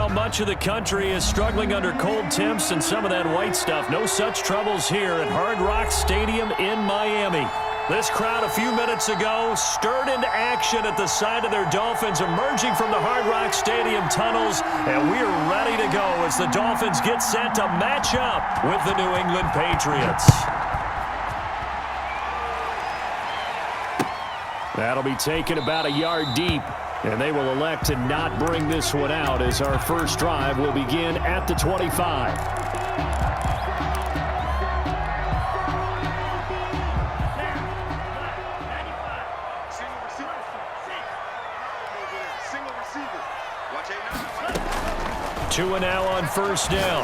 Well, much of the country is struggling under cold temps and some of that white stuff. No such troubles here at Hard Rock Stadium in Miami. This crowd a few minutes ago stirred into action at the side of their Dolphins emerging from the Hard Rock Stadium tunnels, and we are ready to go as the Dolphins get set to match up with the New England Patriots. That'll be taken about a yard deep, and they will elect to not bring this one out as our first drive will begin at the 25. Two and now on first down.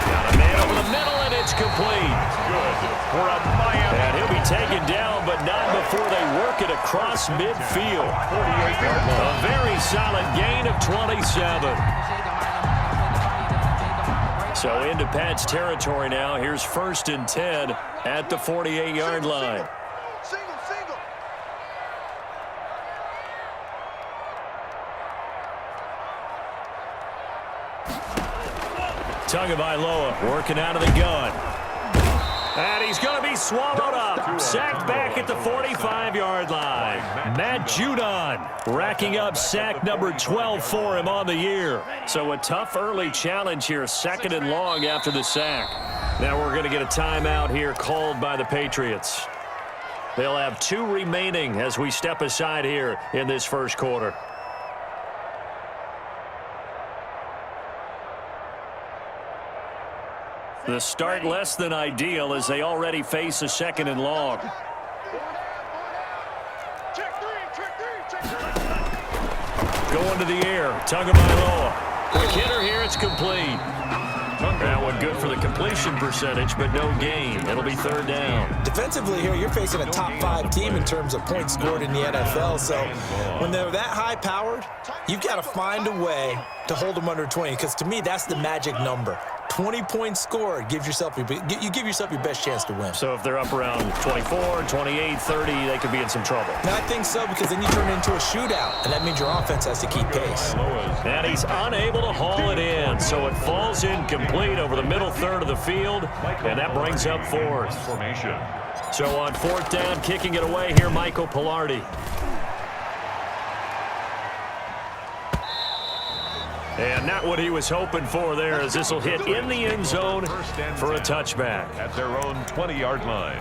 Got a man over the middle, and it's complete. Good for a Miami. And he'll be taken down, but not before they work it across midfield. A very solid gain of 27. So into Pat's territory now. Here's 1st and 10 at the 48-yard line. Tagovailoa working out of the gun. And he's going to be swallowed up. Sacked back at the 45-yard line. Matt Judon racking up sack number 12 for him on the year. So a tough early challenge here, 2nd and long after the sack. Now we're going to get a timeout here called by the Patriots. They'll have 2 remaining as we step aside here in this first quarter. The start less than ideal as they already face a 2nd and long. Going to the air, Tagovailoa. Quick hitter here, it's complete. That one good for the completion percentage, but no gain. It'll be 3rd down. Defensively here, you're facing a top 5 team in terms of points scored in the NFL. So when they're that high-powered, you've got to find a way to hold them under 20, because to me, that's the magic number. 20 points scored, you give yourself your best chance to win. So if they're up around 24, 28, 30, they could be in some trouble. No, I think so, because then you turn it into a shootout, and that means your offense has to keep pace. And he's unable to haul it in, so it falls incomplete over the middle third of the field, and that brings up 4th. So on 4th down, kicking it away here, Michael Pilardi. And not what he was hoping for there, as this will hit in the end zone for a touchback. At their own 20-yard line.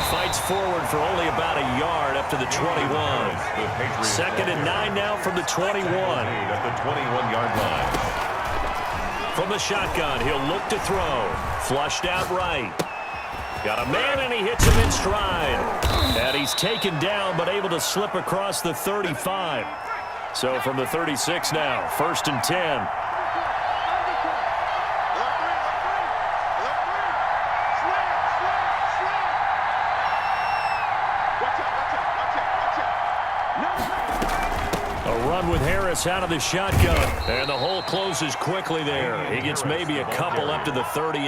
Fights forward for only about a yard up to the 21. 2nd and 9 now from the 21. At the 21-yard line. From the shotgun, he'll look to throw. Flushed out right. Got a man, and he hits him in stride. And he's taken down, but able to slip across the 35. So from the 36 now, 1st and 10. With Harris out of the shotgun, and the hole closes quickly there. He gets maybe a couple up to the 38.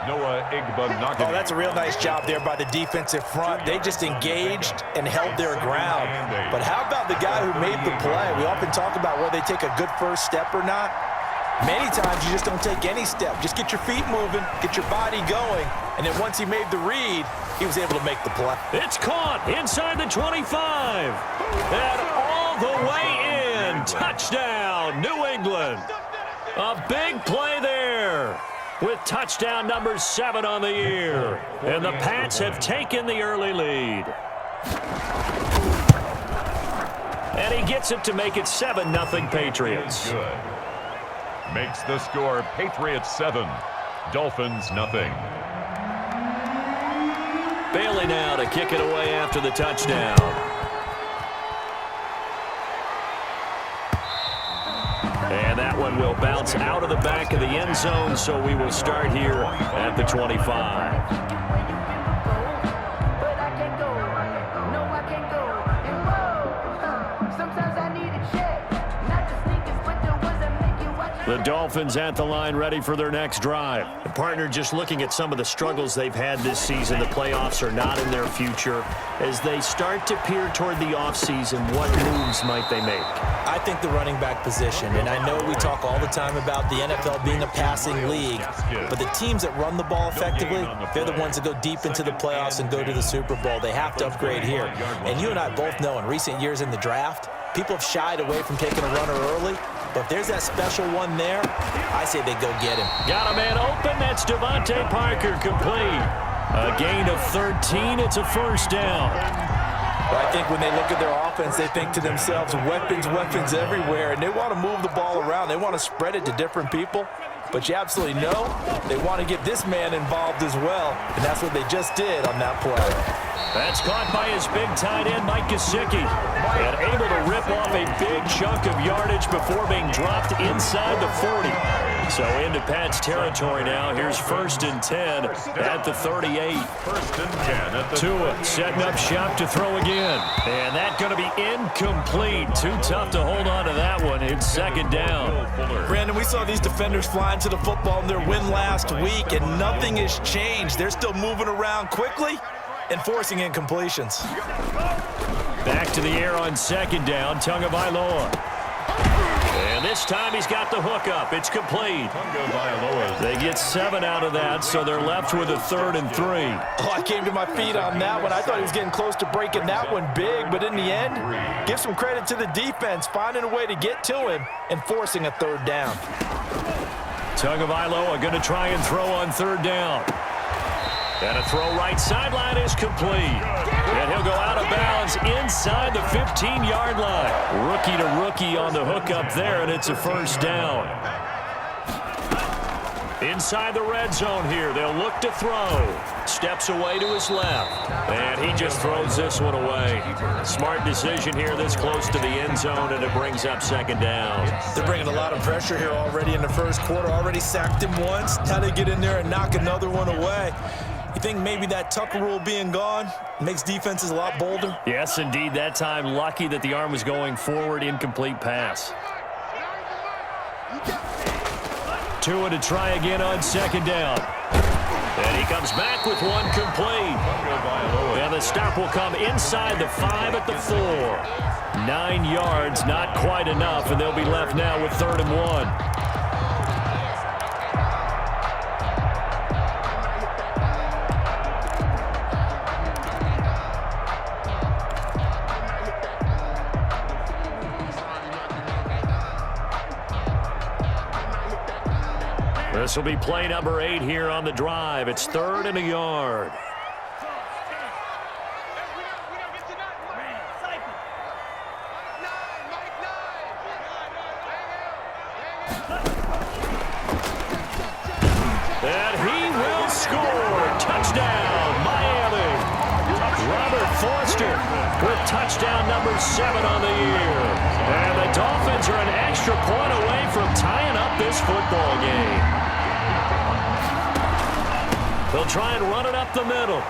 Noah Igbinoghene knocking. Oh, that's a real nice job there by the defensive front. They just engaged and held their ground. But how about the guy who made the play? We often talk about whether they take a good first step or not. Many times you just don't take any step. Just get your feet moving, get your body going, and then once he made the read, he was able to make the play. It's caught inside the 25, and all the way in. Touchdown, New England. A big play there with touchdown number 7 on the year. And the Pats have taken the early lead. And he gets it to make it 7-0 Patriots. Good. Makes the score Patriots 7, Dolphins nothing. Bailey now to kick it away after the touchdown. And that one will bounce out of the back of the end zone, so we will start here at the 25. The Dolphins at the line ready for their next drive. The partner, just looking at some of the struggles they've had this season, the playoffs are not in their future. As they start to peer toward the offseason, what moves might they make? I think the running back position, and I know we talk all the time about the NFL being a passing league, but the teams that run the ball effectively, they're the ones that go deep into the playoffs and go to the Super Bowl. They have to upgrade here. And you and I both know in recent years in the draft, people have shied away from taking a runner early. But if there's that special one there, I say they go get him. Got a man open. That's Devontae Parker, complete. A gain of 13. It's a first down. Well, I think when they look at their offense, they think to themselves, weapons, weapons everywhere. And they want to move the ball around. They want to spread it to different people. But you absolutely know they want to get this man involved as well. And that's what they just did on that play. That's caught by his big tight end, Mike Gesicki, and able to rip off a big chunk of yardage before being dropped inside the 40. So into Pat's territory now. Here's 1st and 10 at the 38. 1st and 10 at the Tua setting up shop to throw again. And that's going to be incomplete. Too tough to hold on to that one. It's 2nd down. Brandon, we saw these defenders flying to the football in their win last week, and nothing has changed. They're still moving around quickly and forcing incompletions. Back to the air on 2nd down, Tagovailoa. And this time he's got the hook up. It's complete. They get 7 out of that, so they're left with a 3rd and 3. Oh, I came to my feet on that one. I thought he was getting close to breaking that one big, but in the end, give some credit to the defense, finding a way to get to him and forcing a 3rd down. Tagovailoa going to try and throw on 3rd down. And a throw right sideline is complete. And he'll go out of bounds inside the 15-yard line. Rookie to rookie on the hook up there, and it's a first down. Inside the red zone here, they'll look to throw. Steps away to his left. And he just throws this one away. Smart decision here this close to the end zone, and it brings up 2nd down. They're bringing a lot of pressure here already in the first quarter. Already sacked him once. Now they get in there and knock another one away. You think maybe that Tucker rule being gone makes defenses a lot bolder? Yes, indeed. That time, lucky that the arm was going forward. Incomplete pass. Tua to try again on 2nd down. And he comes back with one complete. And the stop will come inside the 5 at the 4. 9 yards, not quite enough, and they'll be left now with 3rd and 1. This will be play number 8 here on the drive. It's 3rd and a yard. And he will score. Touchdown, Miami. Robert Foster with touchdown number 7 on the year. And the Dolphins are an extra point away from tying up this football game. They'll try and run it up the middle.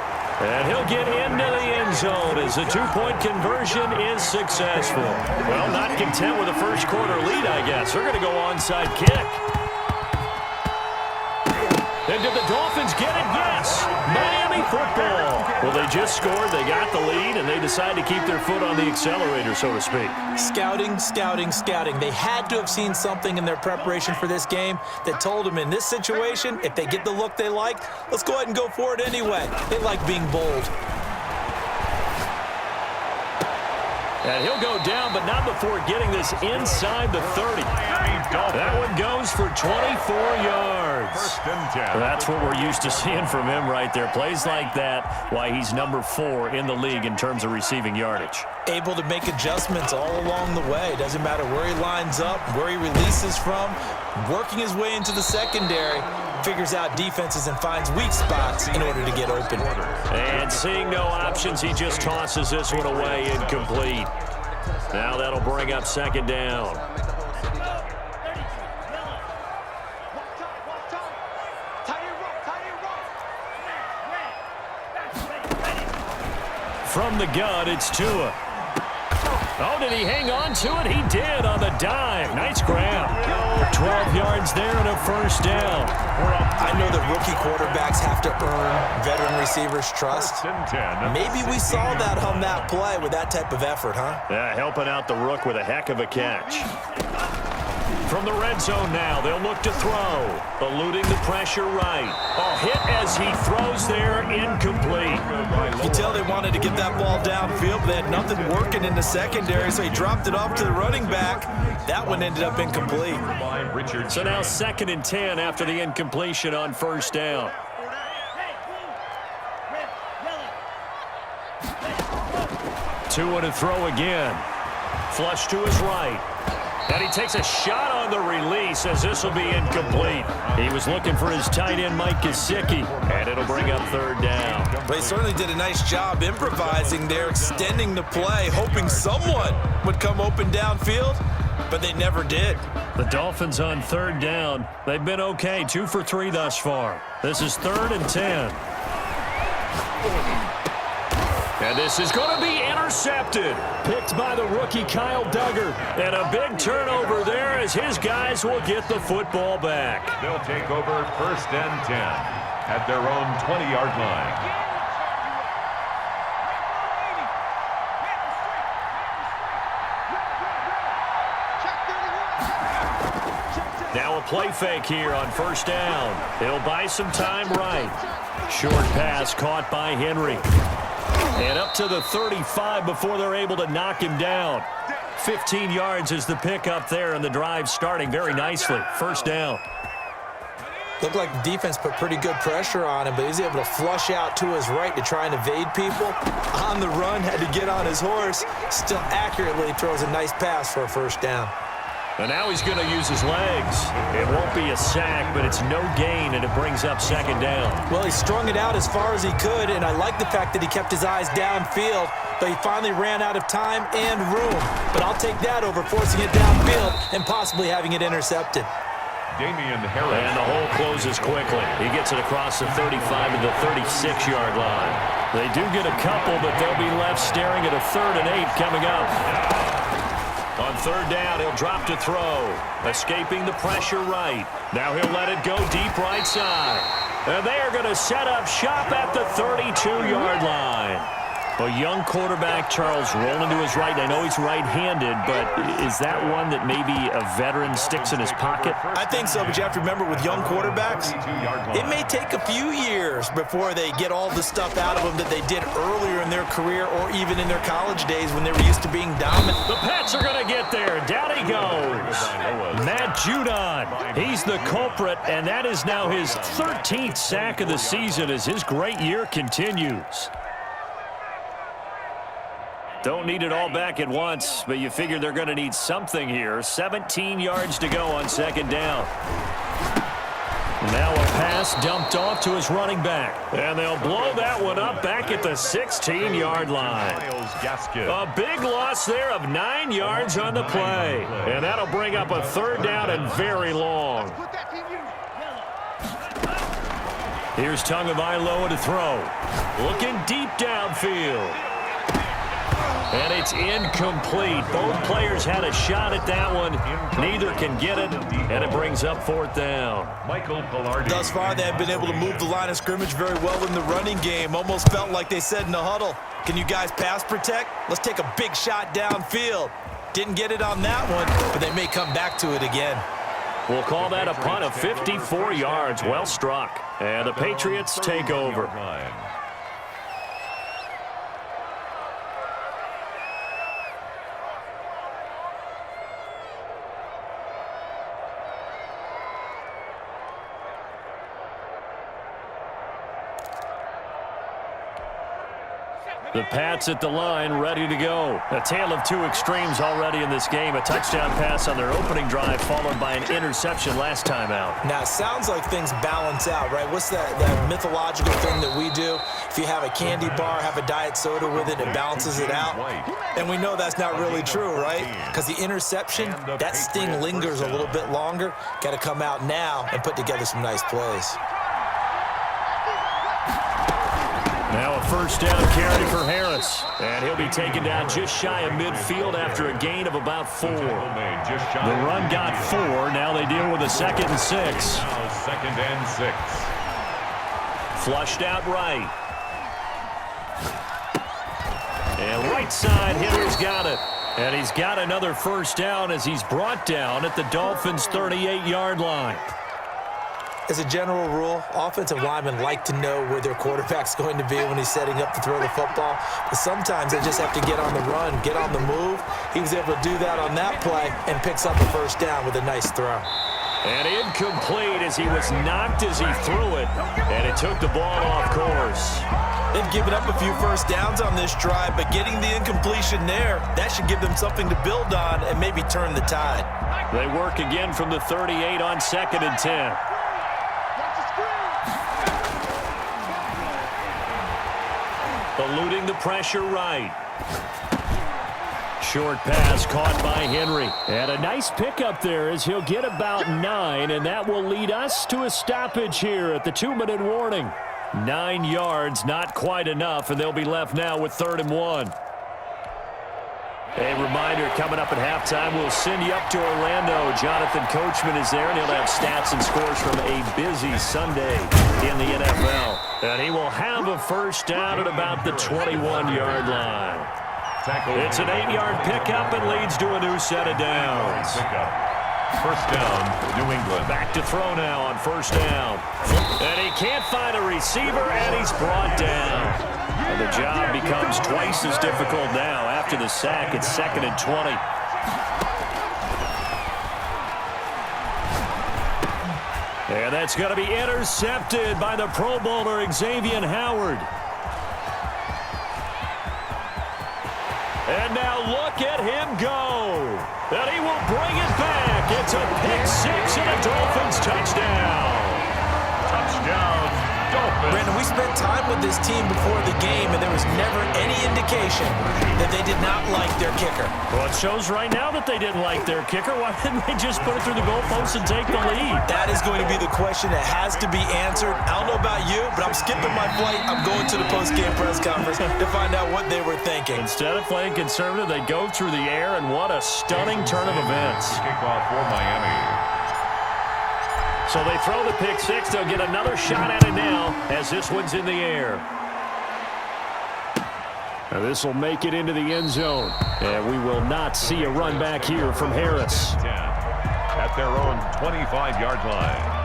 And he'll get into the end zone as the 2-point conversion is successful. Well, not content with a first quarter lead, I guess. They're going to go onside kick. And did the Dolphins get it? Yes. Miami football. Well, they just scored. They got the lead, and they decide to keep their foot on the accelerator, so to speak. Scouting, scouting, scouting. They had to have seen something in their preparation for this game that told them in this situation, if they get the look they like, let's go ahead and go for it anyway. They like being bold. And he'll go down, but not before getting this inside the 30. That one goes for 24 yards. That's what we're used to seeing from him right there. Plays like that, why he's number 4 in the league in terms of receiving yardage. Able to make adjustments all along the way. Doesn't matter where he lines up, where he releases from, working his way into the secondary, figures out defenses and finds weak spots in order to get open. And seeing no options, he just tosses this one away incomplete. Now that'll bring up 2nd down. From the gun, it's Tua. Oh, did he hang on to it? He did on the dive. Nice grab. 12 yards there and a first down. I know that rookie quarterbacks have to earn veteran receivers' trust. Maybe we saw that on that play with that type of effort, huh? Yeah, helping out the rook with a heck of a catch. From the red zone now, they'll look to throw. Eluding the pressure right. A hit as he throws there, incomplete. You can tell they wanted to get that ball downfield, but they had nothing working in the secondary, so he dropped it off to the running back. That one ended up incomplete. So now 2nd and 10 after the incompletion on first down. Two and a throw again. Flush to his right. And he takes a shot on the release as this will be incomplete. He was looking for his tight end, Mike Gesicki, and it'll bring up 3rd down. Well, he certainly did a nice job improvising there, extending the play, hoping someone would come open downfield, but they never did. The Dolphins on 3rd down. They've been okay, 2 for 3 thus far. This is 3rd and 10. And this is going to be intercepted. Picked by the rookie Kyle Duggar. And a big turnover there as his guys will get the football back. They'll take over 1st and 10 at their own 20-yard line. Now a play fake here on 1st down. He'll buy some time right. Short pass caught by Henry. And up to the 35 before they're able to knock him down. 15 yards is the pickup there, and the drive starting very nicely. 1st down. Looked like the defense put pretty good pressure on him, but he's able to flush out to his right to try and evade people. On the run, had to get on his horse. Still accurately throws a nice pass for a 1st down. And now he's going to use his legs. It won't be a sack, but it's no gain, and it brings up 2nd down. Well, he strung it out as far as he could, and I like the fact that he kept his eyes downfield, but he finally ran out of time and room. But I'll take that over forcing it downfield and possibly having it intercepted. Damian Harris. And the hole closes quickly. He gets it across the 35 to the 36-yard line. They do get a couple, but they'll be left staring at a 3rd and 8 coming up. On 3rd down, he'll drop to throw. Escaping the pressure right. Now he'll let it go deep right side. And they are going to set up shop at the 32-yard line. A young quarterback, Charles, rolling to his right. I know he's right-handed, but is that one that maybe a veteran sticks in his pocket? I think so, but you have to remember with young quarterbacks, it may take a few years before they get all the stuff out of them that they did earlier in their career or even in their college days when they were used to being dominant. The Pats are going to get there. Down he goes. Matt Judon, he's the culprit, and that is now his 13th sack of the season as his great year continues. Don't need it all back at once, but you figure they're going to need something here. 17 yards to go on 2nd down. Now a pass dumped off to his running back. And they'll blow that one up back at the 16-yard line. A big loss there of 9 yards on the play. And that'll bring up a 3rd down and very long. Here's Tagovailoa to throw. Looking deep downfield. And it's incomplete. Both players had a shot at that one. Neither can get it, and it brings up 4th down. Thus far, they have been able to move the line of scrimmage very well in the running game. Almost felt like they said in the huddle, can you guys pass protect? Let's take a big shot downfield. Didn't get it on that one, but they may come back to it again. We'll call that a punt of 54 yards. Well struck. And the Patriots take over. The Pats at the line, ready to go. A tale of two extremes already in this game. A touchdown pass on their opening drive, followed by an interception last time out. Now, it sounds like things balance out, right? What's that mythological thing that we do? If you have a candy bar, have a diet soda with it, it balances it out. And we know that's not really true, right? Because the interception, that sting lingers a little bit longer. Got to come out now and put together some nice plays. Now a 1st down carry for Harris. And he'll be taken down just shy of midfield after a gain of about 4. The run got 4. Now they deal with a 2nd and 6. Now 2nd and 6. Flushed out right. And right side hitter's got it. And he's got another first down as he's brought down at the Dolphins' 38-yard line. As a general rule, offensive linemen like to know where their quarterback's going to be when he's setting up to throw the football. But sometimes they just have to get on the run, get on the move. He was able to do that on that play and picks up a first down with a nice throw. And incomplete as he was knocked as he threw it. And it took the ball off course. They've given up a few first downs on this drive, but getting the incompletion there, that should give them something to build on and maybe turn the tide. They work again from the 38 on 2nd and 10. Eluding the pressure right. Short pass caught by Henry. And a nice pickup there as he'll get about 9, and that will lead us to a stoppage here at the 2-minute warning. 9 yards, not quite enough, and they'll be left now with 3rd and 1. A reminder, coming up at halftime, we'll send you up to Orlando. Jonathan Coachman is there, and he'll have stats and scores from a busy Sunday in the NFL. And he will have a first down at about the 21-yard line. It's an 8-yard pickup and leads to a new set of downs. First down, New England. Back to throw now on first down. And he can't find a receiver, and he's brought down. And the job becomes twice as difficult now after the sack. It's 2nd and 20. And that's going to be intercepted by the Pro Bowler Xavier Howard. And now look at him go. And he will bring it back. It's a pick 6 and a Dolphins touchdown. Touchdown, Dolphins. Brandon, we spent time with this team before the game, and there was never any indication that they did not like their kicker. Well, it shows right now that they didn't like their kicker. Why didn't they just put it through the goalpost and take the lead? That is going to be the question that has to be answered. I don't know about you, but I'm skipping my flight. I'm going to the post-game press conference to find out what they were thinking. Instead of playing conservative, they go through the air, and what a stunning turn of events. Kickoff for Miami. So they throw the pick 6. They'll get another shot at it now as this one's in the air. Now this will make it into the end zone. And we will not see a run back here from Harris. 10 at their own 25-yard line.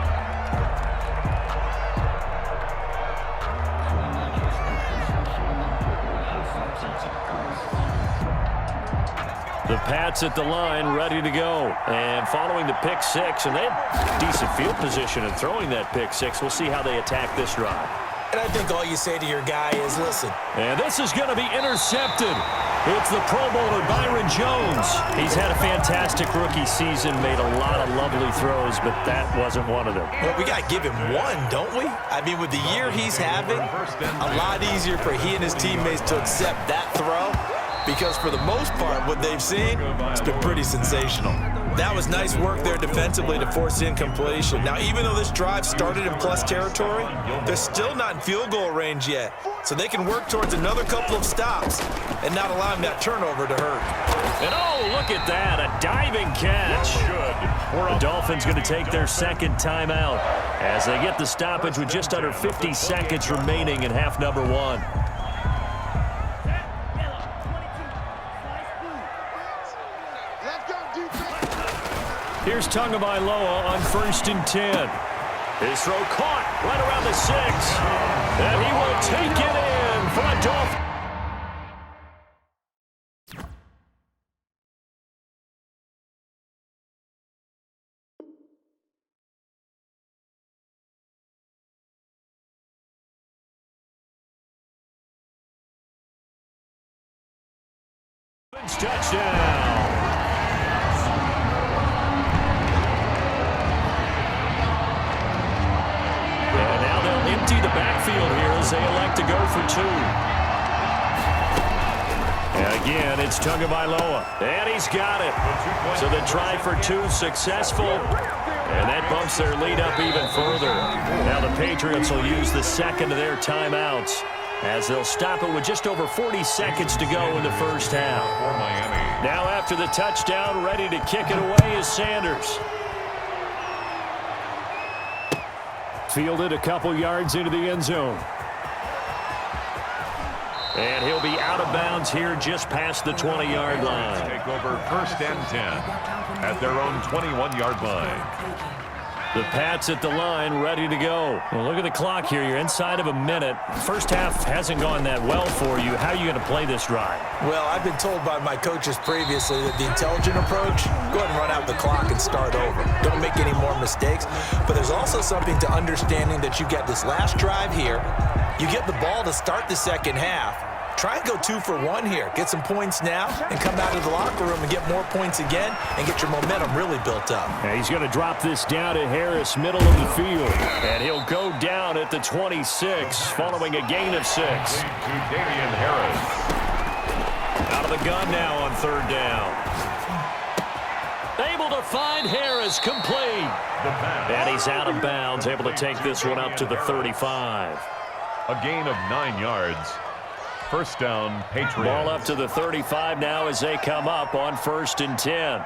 The Pats at the line, ready to go. And following the pick 6, and they have decent field position in throwing that pick 6. We'll see how they attack this drive. And I think all you say to your guy is, listen. And this is going to be intercepted. It's the Pro Bowler, Byron Jones. He's had a fantastic rookie season, made a lot of lovely throws, but that wasn't one of them. Well, we got to give him one, don't we? I mean, with the year he's having, a lot easier for he and his teammates to accept that throw. Because for the most part, what they've seen, it's been pretty sensational. That was nice work there defensively to force the incompletion. Now, even though this drive started in plus territory, they're still not in field goal range yet. So they can work towards another couple of stops and not allowing that turnover to hurt. And oh, look at that, a diving catch. The Dolphins going to take their second timeout as they get the stoppage with just under 50 seconds remaining in half number 1. Here's Tagovailoa on 1st and 10. His throw caught right around the 6. And he will take it in for a Dolphin. Touchdown. And now they'll empty the backfield here as they elect to go for 2. And again, it's Tagovailoa. And he's got it. So the try for 2 successful. And that bumps their lead up even further. Now the Patriots will use the second of their timeouts as they'll stop it with just over 40 seconds to go in the first half. For Miami. Now after the touchdown, ready to kick it away is Sanders. Fielded a couple yards into the end zone. And he'll be out of bounds here just past the 20-yard line. Take over 1st and 10 at their own 21-yard line. The Pats at the line, ready to go. Well, look at the clock here. You're inside of a minute. First half hasn't gone that well for you. How are you going to play this drive? Well, I've been told by my coaches previously that the intelligent approach, go ahead and run out the clock and start over. Don't make any more mistakes. But there's also something to understanding that you get this last drive here. You get the ball to start the second half. Try and go 2 for 1 here. Get some points now and come out of the locker room and get more points again and get your momentum really built up. And he's going to drop this down to Harris, middle of the field. And he'll go down at the 26, following a gain of 6. Damian Harris. Out of the gun now on 3rd down. Able to find Harris, complete. And he's out of bounds, able to take this one up to the 35. A gain of 9 yards. 1st down, Patriots. Ball up to the 35 now as they come up on 1st and 10.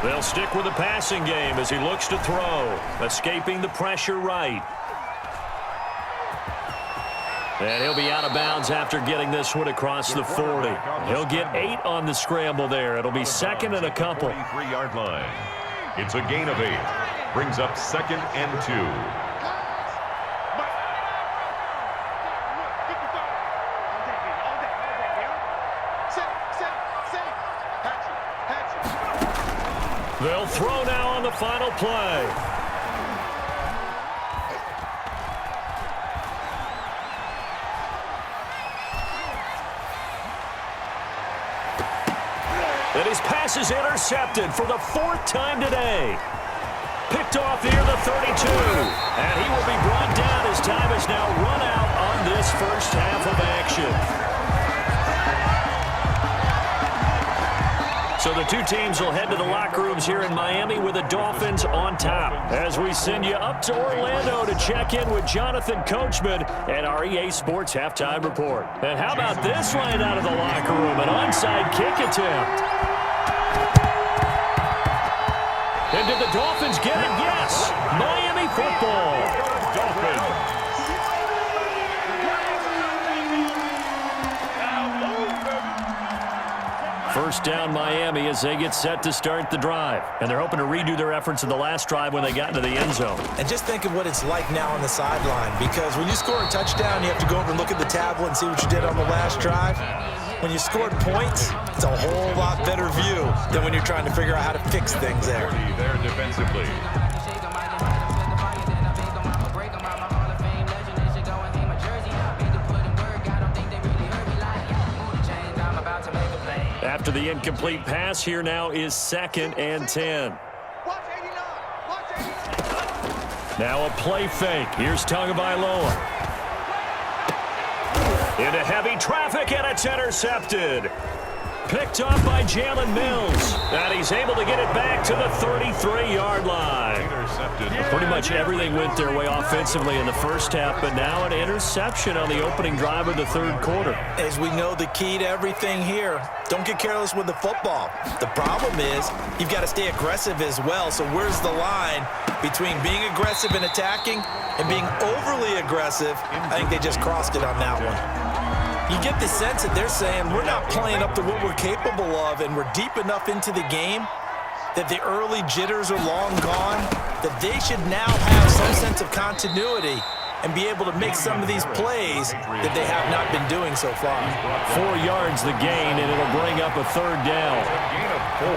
They'll stick with the passing game as he looks to throw, escaping the pressure right. And he'll be out of bounds after getting this one across the 40. He'll get 8 on the scramble there. It'll be 2nd and a couple. 33-yard line. It's a gain of 8. Brings up 2nd and 2. They'll throw now on the final play. And his pass is intercepted for the 4th time today. Picked off near the 32. And he will be brought down as time is now run out on this first half of action. So the two teams will head to the locker rooms here in Miami with the Dolphins on top. As we send you up to Orlando to check in with Jonathan Coachman and our EA Sports Halftime Report. And how about this right out of the locker room? An onside kick attempt. And did the Dolphins get it? Yes. Miami football. Dolphins. First down Miami as they get set to start the drive. And they're hoping to redo their efforts in the last drive when they got into the end zone. And just think of what it's like now on the sideline, because when you score a touchdown, you have to go over and look at the tablet and see what you did on the last drive. When you scored points, it's a whole lot better view than when you're trying to figure out how to fix things there. There defensively. After the incomplete pass, here now is 2nd and 10. Now a play fake. Here's Tagovailoa. Into heavy traffic, and it's intercepted. Picked up by Jalen Mills. And he's able to get it back to the 33-yard line. Intercepted. Pretty much everything went their way offensively in the first half, but now an interception on the opening drive of the 3rd quarter. As we know, the key to everything here, don't get careless with the football. The problem is you've got to stay aggressive as well. So where's the line between being aggressive and attacking and being overly aggressive? I think they just crossed it on that one. You get the sense that they're saying we're not playing up to what we're capable of, and we're deep enough into the game that the early jitters are long gone, that they should now have some sense of continuity and be able to make some of these plays that they have not been doing so far. 4 yards the gain, and it'll bring up a 3rd down. A gain of 4.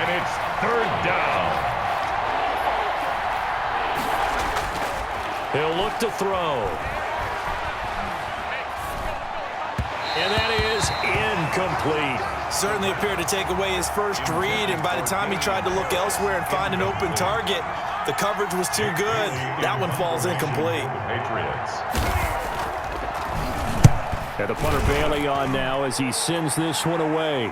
And it's 3rd down. He'll look to throw. And that is incomplete. Certainly appeared to take away his first read, and by the time he tried to look elsewhere and find an open target, the coverage was too good. That one falls incomplete. Patriots. And the punter Bailey on now as he sends this one away.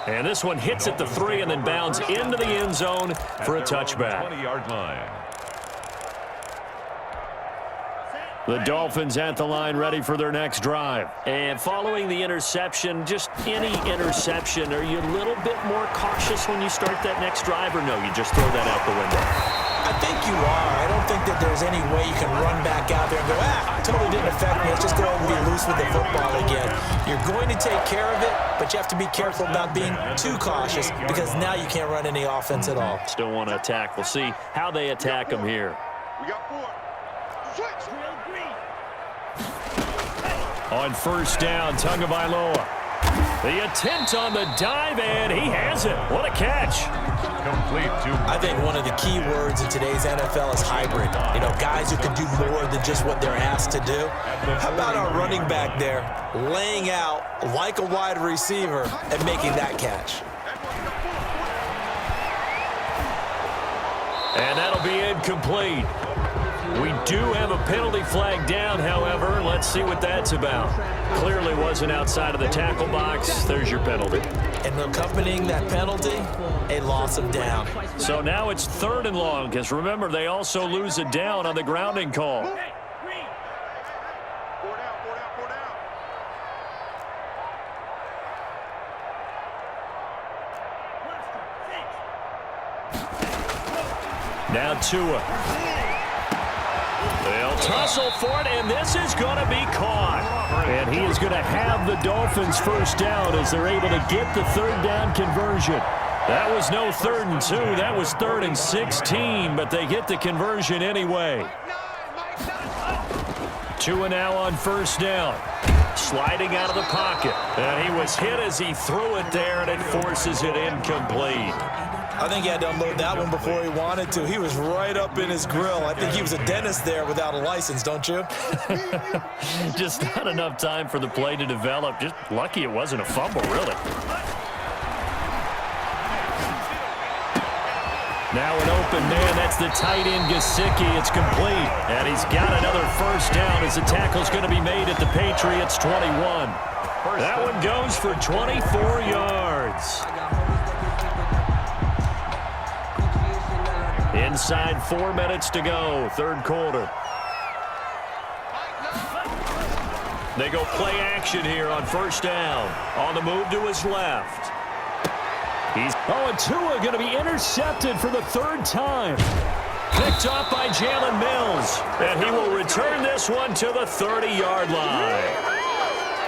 And this one hits at the 3 and then bounds into the end zone for a touchback. 20-yard line. The Dolphins at the line ready for their next drive. And following the interception, just any interception, are you a little bit more cautious when you start that next drive, or no, you just throw that out the window? I think you are. I don't think that there's any way you can run back out there and go, totally didn't affect me. Let's just go and be loose with the football again. You're going to take care of it, but you have to be careful about being too cautious because now you can't run any offense at all. Still want to attack. We'll see how they attack them here. We got 4. Switch. On first down, Tagovailoa. The attempt on the dive, and he has it. What a catch. Complete to... I think one of the key words in today's NFL is hybrid. You know, guys who can do more than just what they're asked to do. How about our running back there laying out like a wide receiver and making that catch? And that'll be incomplete. We do have a penalty flag down, however. Let's see what that's about. Clearly wasn't outside of the tackle box. There's your penalty. And accompanying that penalty, a loss of down. So now it's 3rd and long, because remember, they also lose a down on the grounding call. 4 down, 4 down, 4 down. Now Tua. They'll tussle for it, and this is going to be caught. And he is going to have the Dolphins first down as they're able to get the 3rd down conversion. That was no 3rd and 2. That was 3rd and 16, but they get the conversion anyway. Tua now on first down. Sliding out of the pocket. And he was hit as he threw it there, and it forces it incomplete. I think he had to unload that one before he wanted to. He was right up in his grill. I think he was a dentist there without a license, don't you? Just not enough time for the play to develop. Just lucky it wasn't a fumble, really. Now an open man. That's the tight end, Gesicki. It's complete. And he's got another first down as the tackle's going to be made at the Patriots' 21. That one goes for 24 yards. Inside 4 minutes to go, 3rd quarter. They go play action here on first down. On the move to his left. And Tua going to be intercepted for the 3rd time. Picked up by Jalen Mills. And he will return this one to the 30-yard line.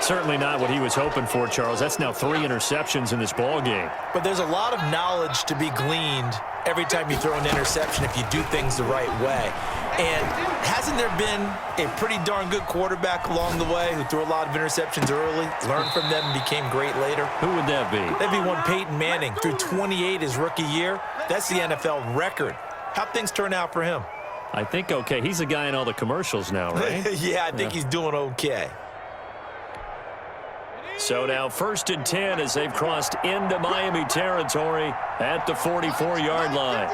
Certainly not what he was hoping for, Charles. That's now 3 interceptions in this ball game. But there's a lot of knowledge to be gleaned every time you throw an interception if you do things the right way. And hasn't there been a pretty darn good quarterback along the way who threw a lot of interceptions early, learned from them, and became great later? Who would that be? That'd be one Peyton Manning. Threw 28 his rookie year. That's the NFL record. How'd things turn out for him? I think okay. He's a guy in all the commercials now, right? Yeah, I think he's doing okay. So now 1st and 10 as they've crossed into Miami territory at the 44-yard line.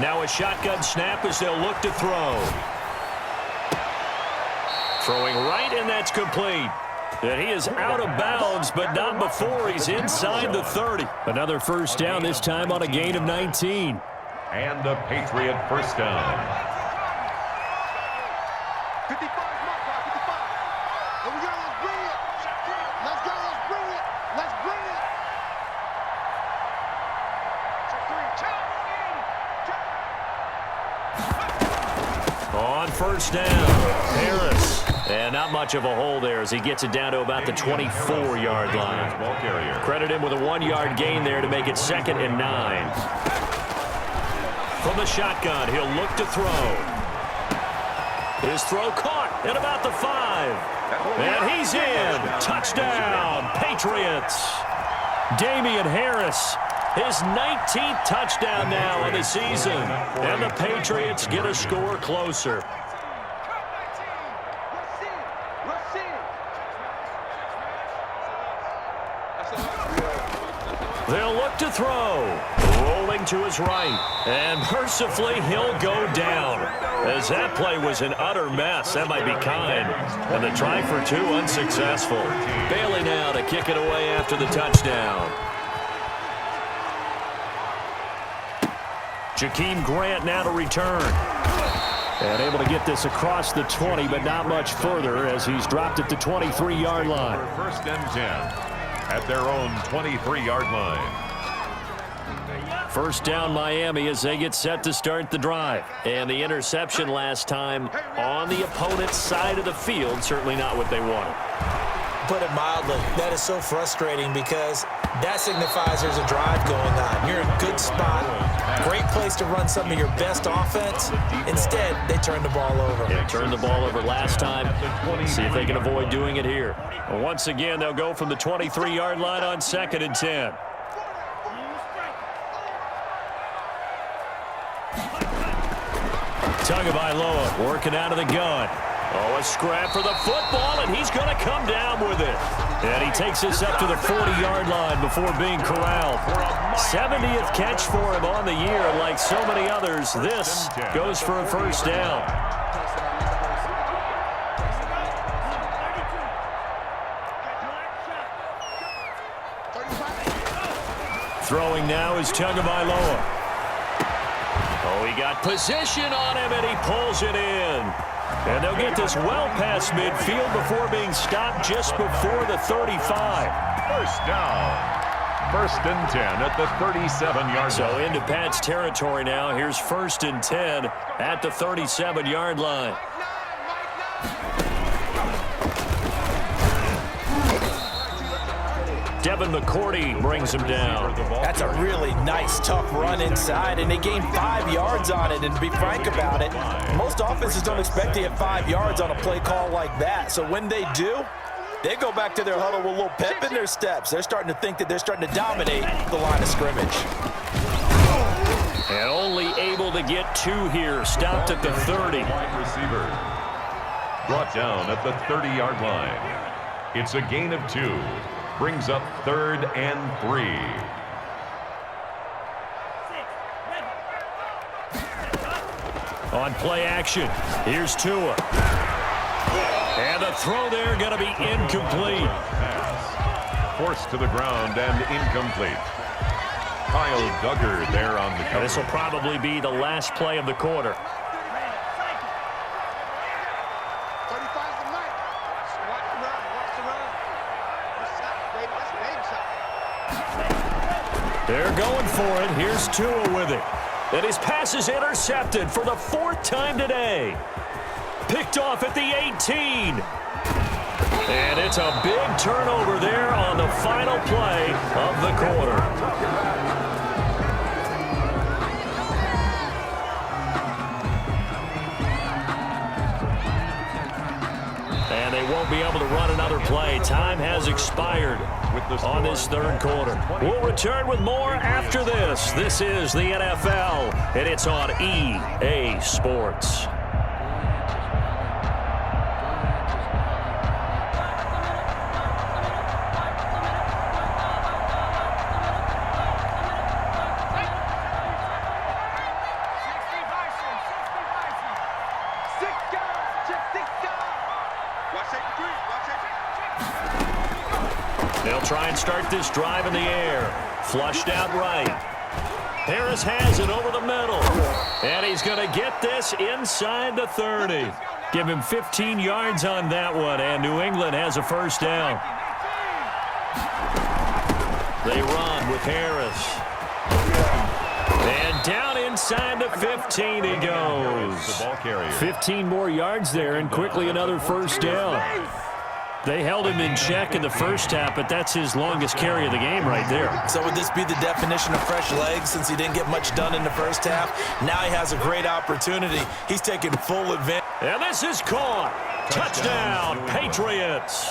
Now a shotgun snap as they'll look to throw. Throwing right, and that's complete. And he is out of bounds, but not before he's inside the 30. Another first down, this time on a gain of 19. And a Patriot first down. 55, mark by 55. Here we go, let's bring it. Let's go, let's bring it. Let's bring it. On first down, Harris. And not much of a hole there as he gets it down to about the 24-yard line. Credit him with a 1-yard gain there to make it 2nd and 9. From the shotgun, he'll look to throw. His throw caught at about the 5. And he's in. Touchdown, Patriots. Damian Harris, his 19th touchdown now of the season. And the Patriots get a score closer. They'll look to throw. Rolling to his right. And mercifully, he'll go down. As that play was an utter mess. That might be kind. And the try for 2 unsuccessful. Bailey now to kick it away after the touchdown. Jakeem Grant now to return. And able to get this across the 20, but not much further as he's dropped it to 23-yard line. First and 10 at their own 23-yard line. First down Miami as they get set to start the drive. And the interception last time on the opponent's side of the field, certainly not what they wanted. Put it mildly, that is so frustrating because that signifies there's a drive going on. You're in a good spot, great place to run some of your best offense. Instead, they turn the ball over. They turned the ball over last time. See if they can avoid doing it here. Well, once again, they'll go from the 23-yard line on 2nd and 10. Tagovailoa working out of the gun. Oh, a scrap for the football, and he's going to come down with it. And he takes this up to the 40-yard line before being corralled. 70th catch for him on the year. Like so many others, this goes for a first down. Throwing now is Tagovailoa. Oh, he got position on him, and he pulls it in. And they'll get this well past midfield before being stopped just before the 35. First down. First and 10 at the 37-yard line. So into Pat's territory now. Here's 1st and 10 at the 37-yard line. Devin McCourty brings him down. That's a really nice, tough run inside, and they gained 5 yards on it. And to be frank about it, most offenses don't expect to get 5 yards on a play call like that. So when they do, they go back to their huddle with a little pep in their steps. They're starting to think that they're starting to dominate the line of scrimmage. And only able to get 2 here. Stopped at the 30. Wide receiver. Brought down at the 30-yard line. It's a gain of 2. Brings up 3rd and 3. On play action, here's Tua. And the throw there going to be incomplete. Pass. Forced to the ground and incomplete. Kyle Duggar there on the cover. This will probably be the last play of the quarter. They're going for it. Here's Tua with it. And his pass is intercepted for the 4th time today. Picked off at the 18. And it's a big turnover there on the final play of the quarter. And they won't be able to run another play. Time has expired on this 3rd quarter. We'll return with more after this. This is the NFL, and it's on EA Sports. They'll try and start this drive in the air. Flushed out right. Harris has it over the middle. And he's going to get this inside the 30. Give him 15 yards on that one, and New England has a first down. They run with Harris. And down inside the 15 he goes. 15 more yards there, and quickly another first down. They held him in check in the first half, but that's his longest carry of the game right there. So would this be the definition of fresh legs since he didn't get much done in the first half? Now he has a great opportunity. He's taking full advantage. And this is caught. Touchdown, Patriots.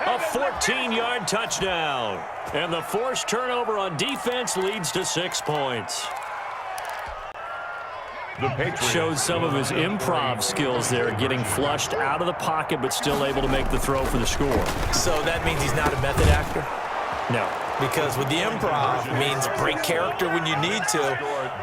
A 14-yard touchdown. And the forced turnover on defense leads to 6 points. Showed some of his improv skills there, getting flushed out of the pocket but still able to make the throw for the score. So that means he's not a method actor? No. Because with the improv, it means break character when you need to.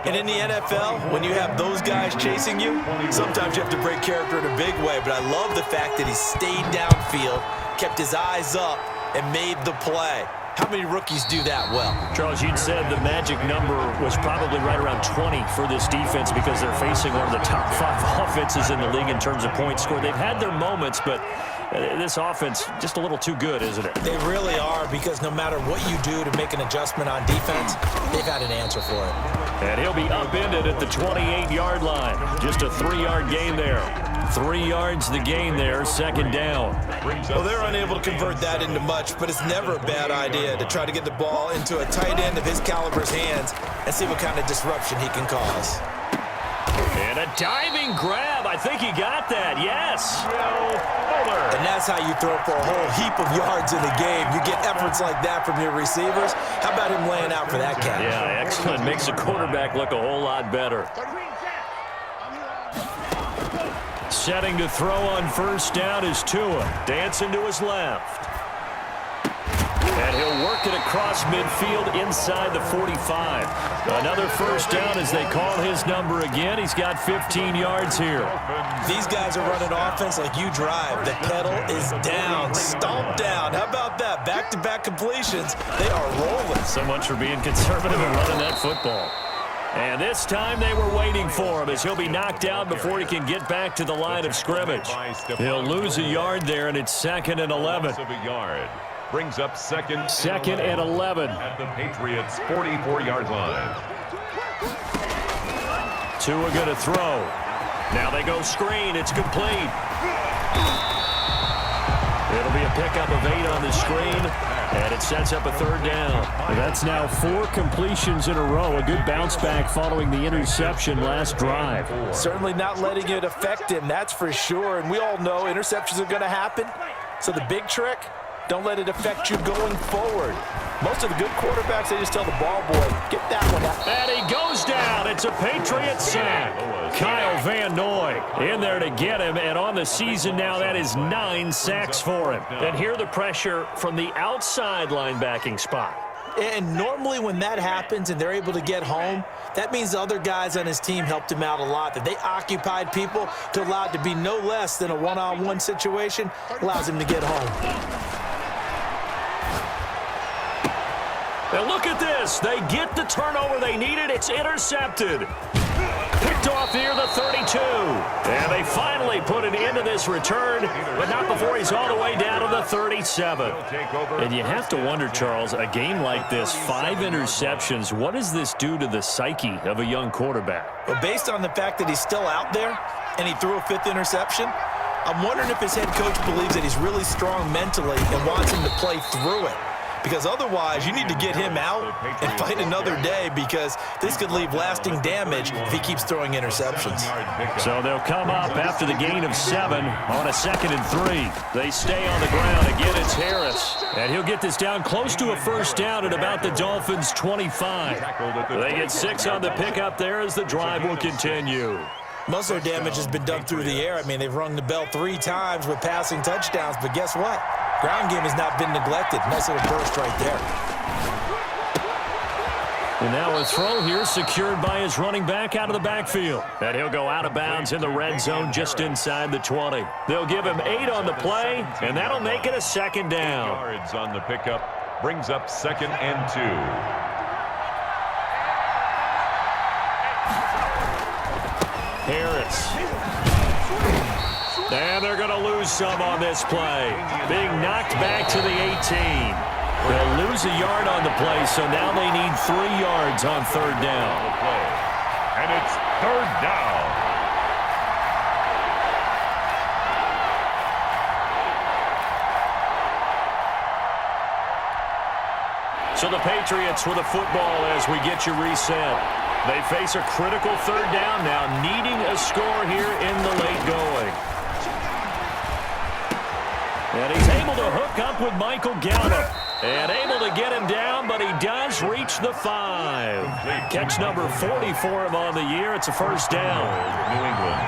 And in the NFL, when you have those guys chasing you, sometimes you have to break character in a big way. But I love the fact that he stayed downfield, kept his eyes up, and made the play. How many rookies do that well? Charles, you'd said the magic number was probably right around 20 for this defense because they're facing one of the top 5 offenses in the league in terms of points scored. They've had their moments, but this offense just a little too good, isn't it? They really are, because no matter what you do to make an adjustment on defense, they've had an answer for it. And he'll be upended at the 28-yard line. Just a 3-yard gain there. 3 yards the gain there, second down. Well, they're unable to convert that into much, but it's never a bad idea to try to get the ball into a tight end of his caliber's hands and see what kind of disruption he can cause. And a diving grab. I think he got that, yes. And that's how you throw for a whole heap of yards in the game. You get efforts like that from your receivers. How about him laying out for that catch? Yeah, excellent. Makes the quarterback look a whole lot better. Setting to throw on first down is Tua. Dancing to his left. And he'll work it across midfield inside the 45. Another first down as they call his number again. He's got 15 yards here. These guys are running offense like you drive. The pedal is down, stomped down. How about that? Back-to-back completions. They are rolling. So much for being conservative and running that football. And this time they were waiting for him as he'll be knocked out before he can get back to the line of scrimmage. He'll lose a yard there, and it's 2nd and 11. Brings up second and 11. At the Patriots' 44-yard line. Tua going to throw. Now they go screen. It's complete. It'll be a pickup of 8 on the screen, and it sets up a 3rd down. That's now 4 completions in a row. A good bounce back following the interception last drive. Certainly not letting it affect him, that's for sure. And we all know interceptions are going to happen. So the big trick, don't let it affect you going forward. Most of the good quarterbacks, they just tell the ball boy, get that one out. And he goes down. It's a Patriot sack. Kyle Van Noy in there to get him. And on the season now, that is 9 sacks for him. And here the pressure from the outside linebacking spot. And normally when that happens and they're able to get home, that means the other guys on his team helped him out a lot. That they occupied people to allow it to be no less than a one-on-one situation, allows him to get home. Now look at this. They get the turnover they needed. It's intercepted. Picked off near the 32. And they finally put an end to this return, but not before he's all the way down to the 37. And you have to wonder, Charles, a game like this, 5 interceptions, what does this do to the psyche of a young quarterback? Well, based on the fact that he's still out there and he threw a 5th interception, I'm wondering if his head coach believes that he's really strong mentally and wants him to play through it. Because otherwise, you need to get him out and fight another day, because this could leave lasting damage if he keeps throwing interceptions. So they'll come up after the gain of 7 on a 2nd and 3. They stay on the ground. Again, it's Harris. And he'll get this down close to a first down at about the Dolphins' 25. They get 6 on the pickup there as the drive will continue. Most of their damage has been done through the air. I mean, they've rung the bell 3 times with passing touchdowns, but guess what? Ground game has not been neglected. Nice little burst right there. And now a throw here secured by his running back out of the backfield. And he'll go out of bounds in the red zone just inside the 20. They'll give him 8 on the play, and that'll make it a 2nd down. Yards on the pickup brings up 2nd and 2. Harris. And they're going to lose some on this play. Being knocked back to the 18. They'll lose a yard on the play, so now they need 3 yards on 3rd down. And it's 3rd down. So the Patriots with a football as we get you reset. They face a critical 3rd down now, needing a score here in the late going. And he's able to hook up with Michael Gallup. And able to get him down, but he does reach the 5. Catch number 40 for him on the year. It's a first down. New England.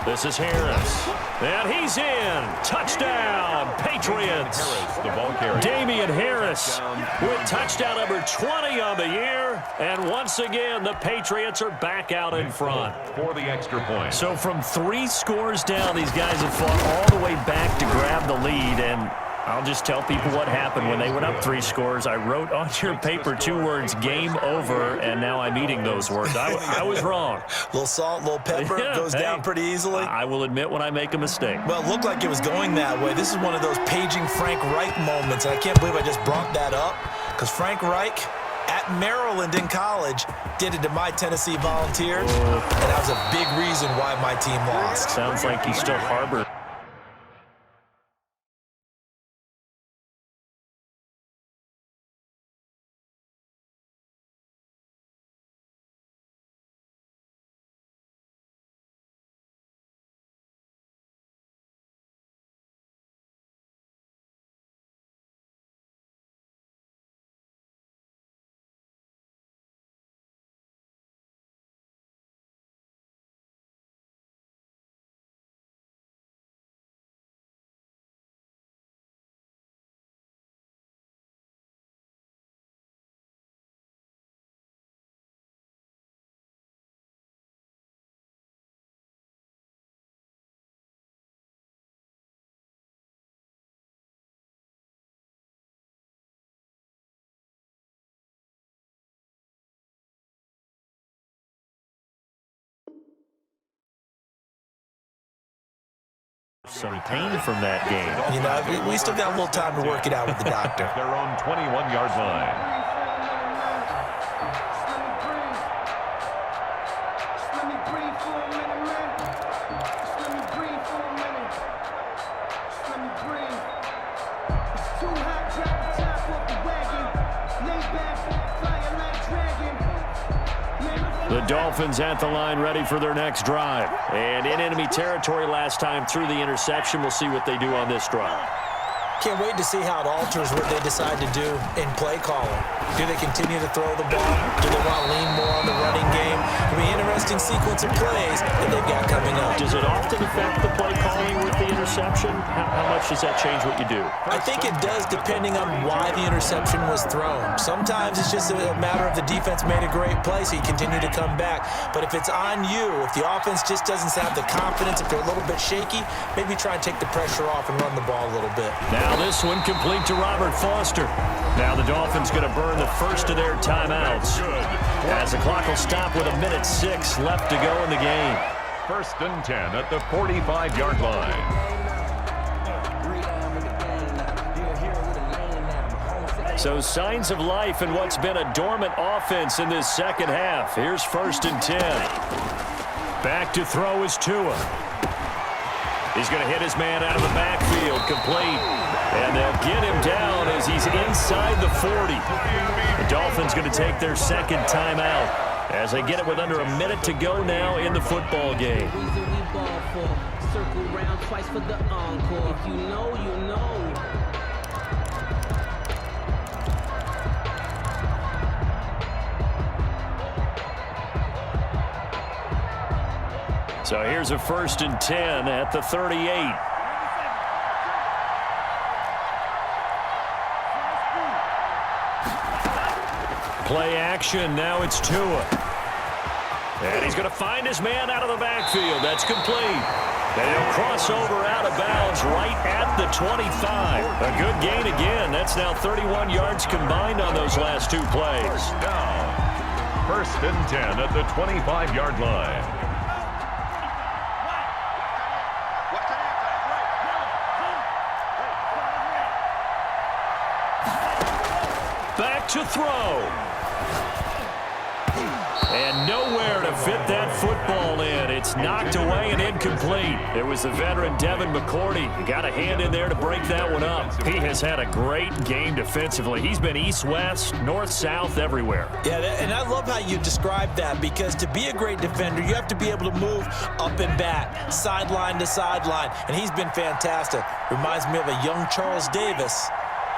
This is Harris. And he's in. Touchdown, Patriots. The ball carrier. Damian Harris with touchdown number 20 on the year. And once again, the Patriots are back out in front. For the extra point. So from 3 scores down, these guys have fought all the way back to grab the lead. And I'll just tell people what happened when they went up 3 scores. I wrote on your paper 2 words, game over, and now I'm eating those words. I was wrong. Little salt, little pepper, goes down pretty easily. I will admit when I make a mistake. Well, it looked like it was going that way. This is one of those paging Frank Reich moments, and I can't believe I just brought that up, because Frank Reich at Maryland in college did it to my Tennessee Volunteers, and that was a big reason why my team lost. Sounds like you still harbor some pain from that game. You know, we still got a little time to work it out with the doctor. Their own 21-yard line. The Dolphins at the line, ready for their next drive. And in enemy territory last time through the interception. We'll see what they do on this drive. Can't wait to see how it alters what they decide to do in play calling. Do they continue to throw the ball? Do they want to lean more on the running game? It'll be an interesting sequence of plays that they've got coming up. Does it often affect the play calling with the interception? How much does that change what you do? I think it does, depending on why the interception was thrown. Sometimes it's just a matter of the defense made a great play, so you continue to come back. But if it's on you, if the offense just doesn't have the confidence, if they're a little bit shaky, maybe try and take the pressure off and run the ball a little bit. Now this one complete to Robert Foster. Now the Dolphins going to burn the first of their timeouts, as the clock will stop with 1:06 left to go in the game. 1st and 10 at the 45-yard line. So signs of life in what's been a dormant offense in this second half. Here's 1st and 10. Back to throw is Tua. He's going to hit his man out of the backfield, complete. And they'll get him down as he's inside the 40. The Dolphins going to take their second timeout as they get it with under 1 minute to go now in the football game. Circle round twice for the encore. If you know, you know. So here's a 1st and 10 at the 38. Play action, now it's Tua. And he's going to find his man out of the backfield. That's complete. And he'll cross over out of bounds right at the 25. A good gain again. That's now 31 yards combined on those last 2 plays. Down. 1st and 10 at the 25-yard line. Back to throw. And nowhere to fit that football in. It's knocked away and incomplete. It was the veteran Devin McCourty. Got a hand in there to break that one up. He has had a great game defensively. He's been east-west, north-south, everywhere. Yeah, and I love how you described that, because to be a great defender, you have to be able to move up and back, sideline to sideline, and he's been fantastic. Reminds me of a young Charles Davis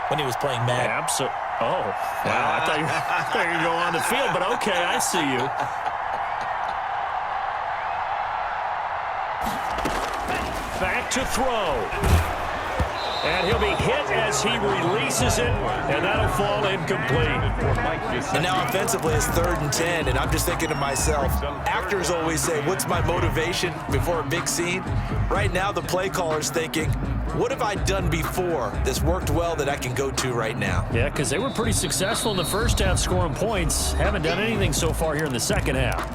when he was playing Madden. Absolutely. Oh, wow. I thought you were going to go on the field, but okay, I see you. Back to throw. And he'll be hit as he releases it, and that'll fall incomplete. And now offensively it's 3rd and 10, and I'm just thinking to myself, actors always say, what's my motivation before a big scene? Right now the play caller's thinking, what have I done before that's worked well that I can go to right now? Yeah, because they were pretty successful in the first half scoring points. Haven't done anything so far here in the second half.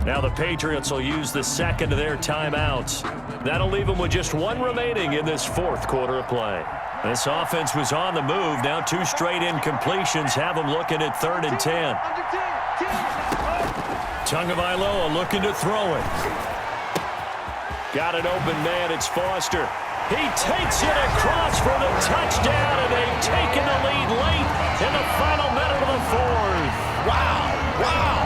Now the Patriots will use the second of their timeouts. That'll leave them with just one remaining in this 4th quarter of play. This offense was on the move. Now 2 straight incompletions have them looking at 3rd and 10. Tagovailoa looking to throw it. Got an open man. It's Foster. He takes it across for the touchdown, and they've taken the lead late in the final minute of the 4th. Wow, wow,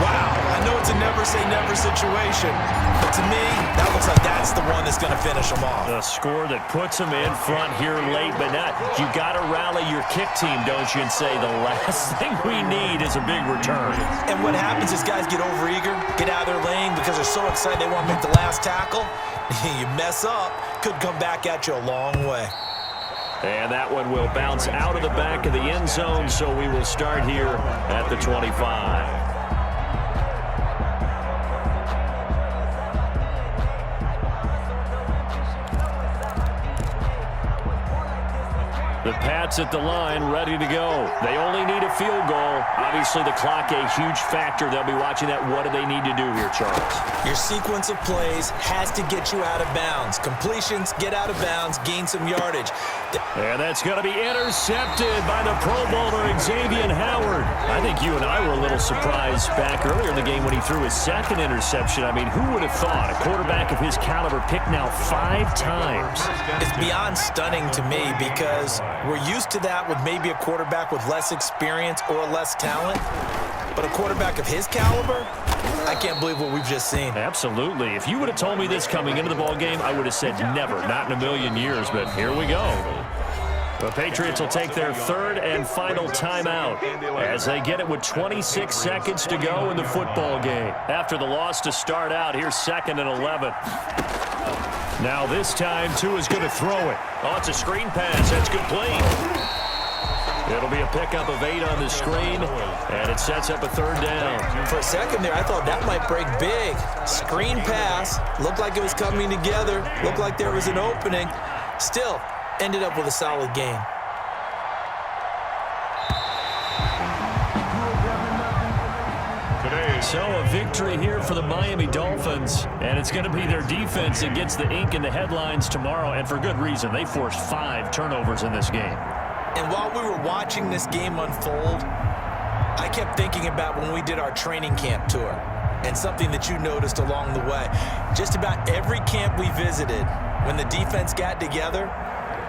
wow. I know it's a never-say-never situation, but to me, that looks like that's the one that's going to finish them off. A score that puts them in front here late, but not. You got to rally your kick team, don't you, and say the last thing we need is a big return. And what happens is guys get overeager, get out of their lane because they're so excited they want to make the last tackle. You mess up, could come back at you a long way. And that one will bounce out of the back of the end zone, so we will start here at the 25. The Pats at the line, ready to go. They only need a field goal. Obviously, the clock a huge factor. They'll be watching that. What do they need to do here, Charles? Your sequence of plays has to get you out of bounds. Completions, get out of bounds, gain some yardage. And that's going to be intercepted by the Pro Bowler, Xavier Howard. I think you and I were a little surprised back earlier in the game when he threw his 2nd interception. I mean, who would have thought a quarterback of his caliber picked now 5 times? It's beyond stunning to me because we're used to that with maybe a quarterback with less experience or less talent. But a quarterback of his caliber, I can't believe what we've just seen. Absolutely. If you would have told me this coming into the ball game, I would have said never, not in a million years, but here we go. The Patriots will take their 3rd and final timeout as they get it with 26 seconds to go in the football game. After the loss to start out, here's 2nd and 11. Now this time, Tua is going to throw it. Oh, it's a screen pass. That's complete. It'll be a pickup of 8 on the screen, and it sets up a 3rd down. For a second there, I thought that might break big. Screen pass. Looked like it was coming together. Looked like there was an opening. Still, ended up with a solid game. So a victory here for the Miami Dolphins, and it's going to be their defense that gets the ink in the headlines tomorrow, and for good reason. They forced 5 turnovers in this game. And while we were watching this game unfold, I kept thinking about when we did our training camp tour and something that you noticed along the way. Just about every camp we visited, when the defense got together,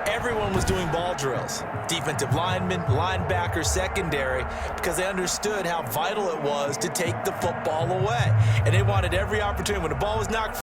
everyone was doing ball drills. Defensive linemen, linebackers, secondary, because they understood how vital it was to take the football away. And they wanted every opportunity. When the ball was knocked